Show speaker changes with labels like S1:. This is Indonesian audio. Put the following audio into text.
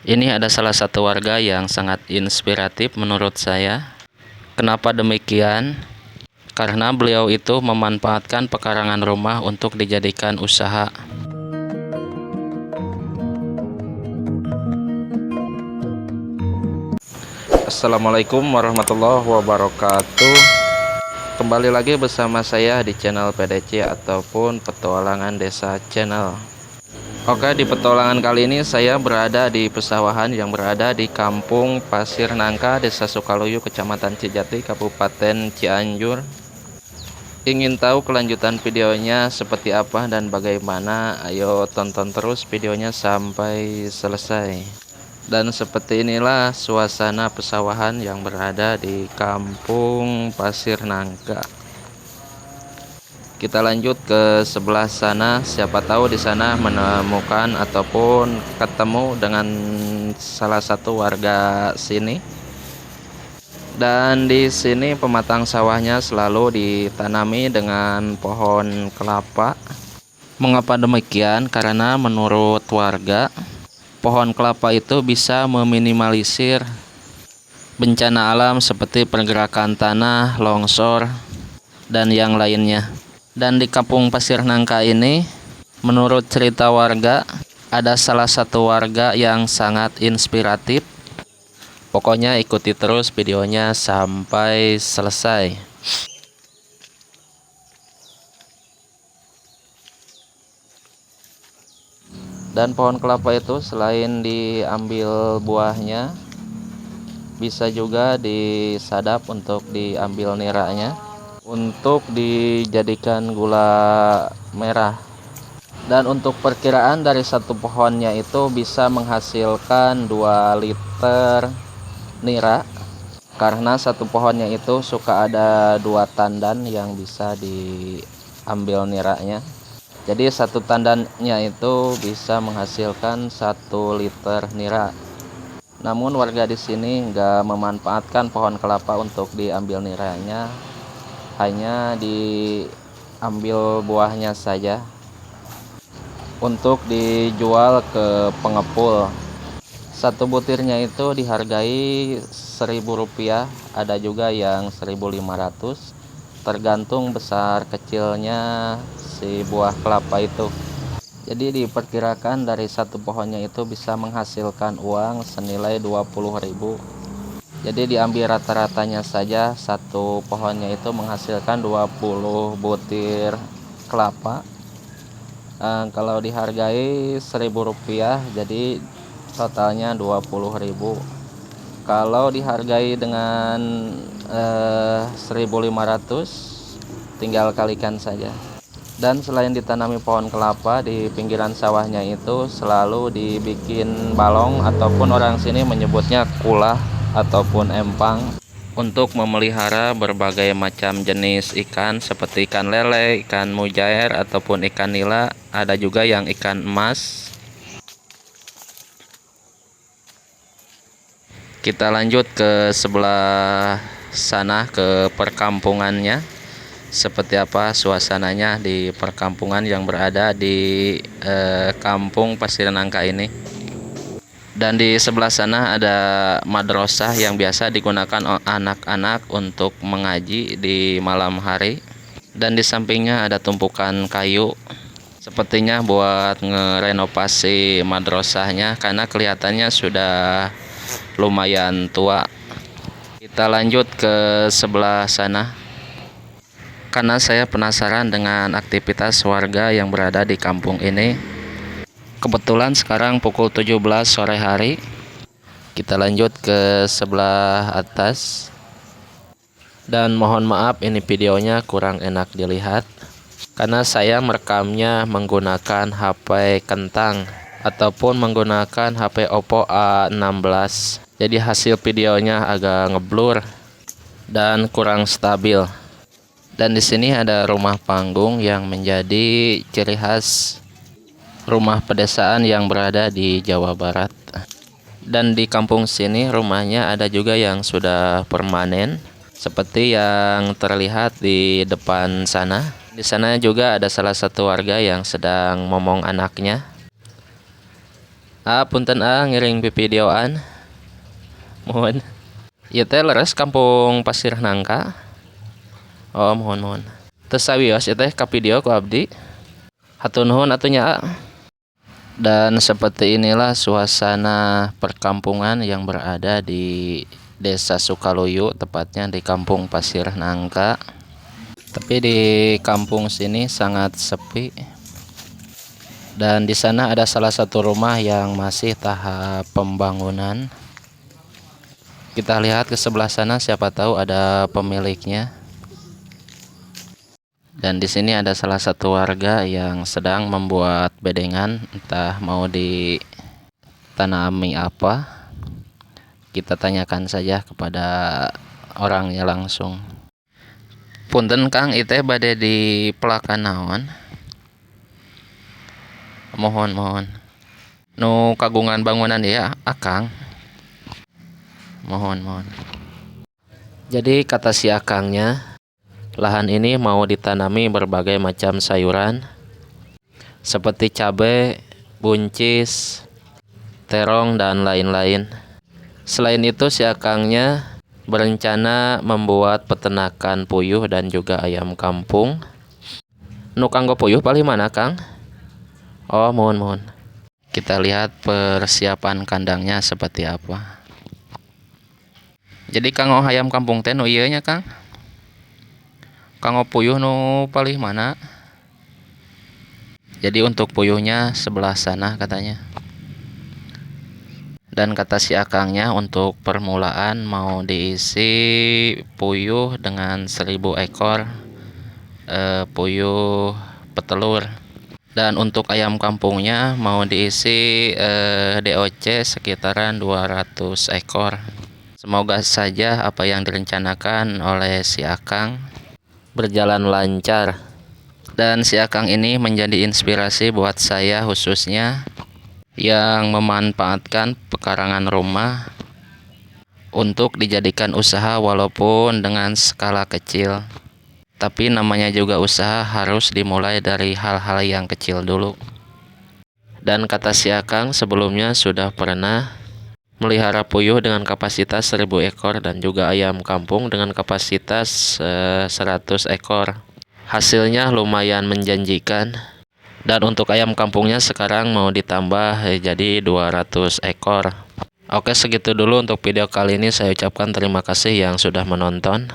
S1: Ini ada salah satu warga yang sangat inspiratif menurut saya. Kenapa demikian? Karena beliau itu memanfaatkan pekarangan rumah untuk dijadikan usaha. Assalamualaikum warahmatullahi wabarakatuh. Kembali lagi bersama saya di channel PDC ataupun Petualangan Desa Channel. Oke, di petualangan kali ini saya berada di pesawahan yang berada di Kampung Pasir Nangka, Desa Sukaluyu, Kecamatan Cijati, Kabupaten Cianjur. Ingin tahu kelanjutan videonya seperti apa dan bagaimana? Ayo tonton terus videonya sampai selesai. Dan seperti inilah suasana pesawahan yang berada di Kampung Pasir Nangka. Kita lanjut ke sebelah sana, siapa tahu di sana menemukan ataupun ketemu dengan salah satu warga sini. Dan di sini pematang sawahnya selalu ditanami dengan pohon kelapa. Mengapa demikian? Karena menurut warga, pohon kelapa itu bisa meminimalisir bencana alam seperti pergerakan tanah, longsor, dan yang lainnya. Dan di Kampung Pasir Nangka ini, menurut cerita warga, ada salah satu warga yang sangat inspiratif. Pokoknya ikuti terus videonya sampai selesai. Dan pohon kelapa itu selain diambil buahnya, bisa juga disadap untuk diambil niranya untuk dijadikan gula merah. Dan untuk perkiraan dari satu pohonnya itu bisa menghasilkan 2 liter nira, karena satu pohonnya itu suka ada 2 tandan yang bisa diambil niranya. Jadi satu tandannya itu bisa menghasilkan 1 liter nira. Namun warga di sini nggak memanfaatkan pohon kelapa untuk diambil niranya, hanya diambil buahnya saja untuk dijual ke pengepul. Satu butirnya itu dihargai Rp1.000, ada juga yang 1.500, tergantung besar kecilnya si buah kelapa itu. Jadi diperkirakan dari satu pohonnya itu bisa menghasilkan uang senilai 20.000. Jadi diambil rata-ratanya saja, satu pohonnya itu menghasilkan 20 butir kelapa. Kalau dihargai Rp1.000, jadi totalnya 20.000. Kalau dihargai dengan 1.500, tinggal kalikan saja. Dan selain ditanami pohon kelapa, di pinggiran sawahnya itu selalu dibikin balong ataupun orang sini menyebutnya kulah ataupun empang untuk memelihara berbagai macam jenis ikan seperti ikan lele, ikan mujair ataupun ikan nila, ada juga yang ikan emas. Kita lanjut ke sebelah sana, ke perkampungannya. Seperti apa suasananya di perkampungan yang berada di Kampung Pasir Nangka ini. Dan di sebelah sana ada madrasah yang biasa digunakan anak-anak untuk mengaji di malam hari. Dan di sampingnya ada tumpukan kayu, sepertinya buat ngerenovasi madrasahnya karena kelihatannya sudah lumayan tua. Kita lanjut ke sebelah sana, karena saya penasaran dengan aktivitas warga yang berada di kampung ini. Kebetulan sekarang pukul 17 sore hari. Kita lanjut ke sebelah atas. Dan mohon maaf, ini videonya kurang enak dilihat karena saya merekamnya menggunakan HP kentang ataupun menggunakan HP Oppo A16. Jadi hasil videonya agak ngeblur dan kurang stabil. Dan di sini ada rumah panggung yang menjadi ciri khas rumah pedesaan yang berada di Jawa Barat. Dan di kampung sini rumahnya ada juga yang sudah permanen, seperti yang terlihat di depan sana. Di sana juga ada salah satu warga yang sedang momong anaknya. Punten ngiring videoan. Mohon. Ieu teh leres Kampung Pasir Nangka. Oh, mohon. Teu sawios ieu teh ka video ku abdi. Hatur nuhun atunya. Dan seperti inilah suasana perkampungan yang berada di Desa Sukaluyu, tepatnya di Kampung Pasir Nangka. Tapi di kampung sini sangat sepi. Dan di sana ada salah satu rumah yang masih tahap pembangunan. Kita lihat ke sebelah sana, siapa tahu ada pemiliknya. Dan di sini ada salah satu warga yang sedang membuat bedengan, entah mau ditanami apa. Kita tanyakan saja kepada orangnya langsung. Punten Kang, iteh bade di pelakan naon? Mohon. Nu kagungan bangunan ya, Akang. Mohon. Jadi kata si akangnya, lahan ini mau ditanami berbagai macam sayuran seperti cabai, buncis, terong, dan lain-lain. Selain itu si akangnya berencana membuat peternakan puyuh dan juga ayam kampung. Nu kanggo puyuh paling mana Kang? Oh, mohon. Kita lihat persiapan kandangnya seperti apa. Jadi kanggo ayam kampung teh nu ieu nya Kang. Kanggo puyuh nu palih mana? Jadi untuk puyuhnya sebelah sana katanya. Dan kata si akangnya untuk permulaan mau diisi puyuh dengan 1000 ekor puyuh petelur. Dan untuk ayam kampungnya mau diisi DOC sekitaran 200 ekor. Semoga saja apa yang direncanakan oleh si Akang berjalan lancar. Dan si Akang ini menjadi inspirasi buat saya khususnya yang memanfaatkan pekarangan rumah untuk dijadikan usaha walaupun dengan skala kecil. Tapi namanya juga usaha harus dimulai dari hal-hal yang kecil dulu. Dan kata si Akang sebelumnya sudah pernah melihara puyuh dengan kapasitas 1000 ekor dan juga ayam kampung dengan kapasitas 100 ekor. Hasilnya lumayan menjanjikan. Dan untuk ayam kampungnya sekarang mau ditambah jadi 200 ekor. Oke, segitu dulu untuk video kali ini. Saya ucapkan terima kasih yang sudah menonton.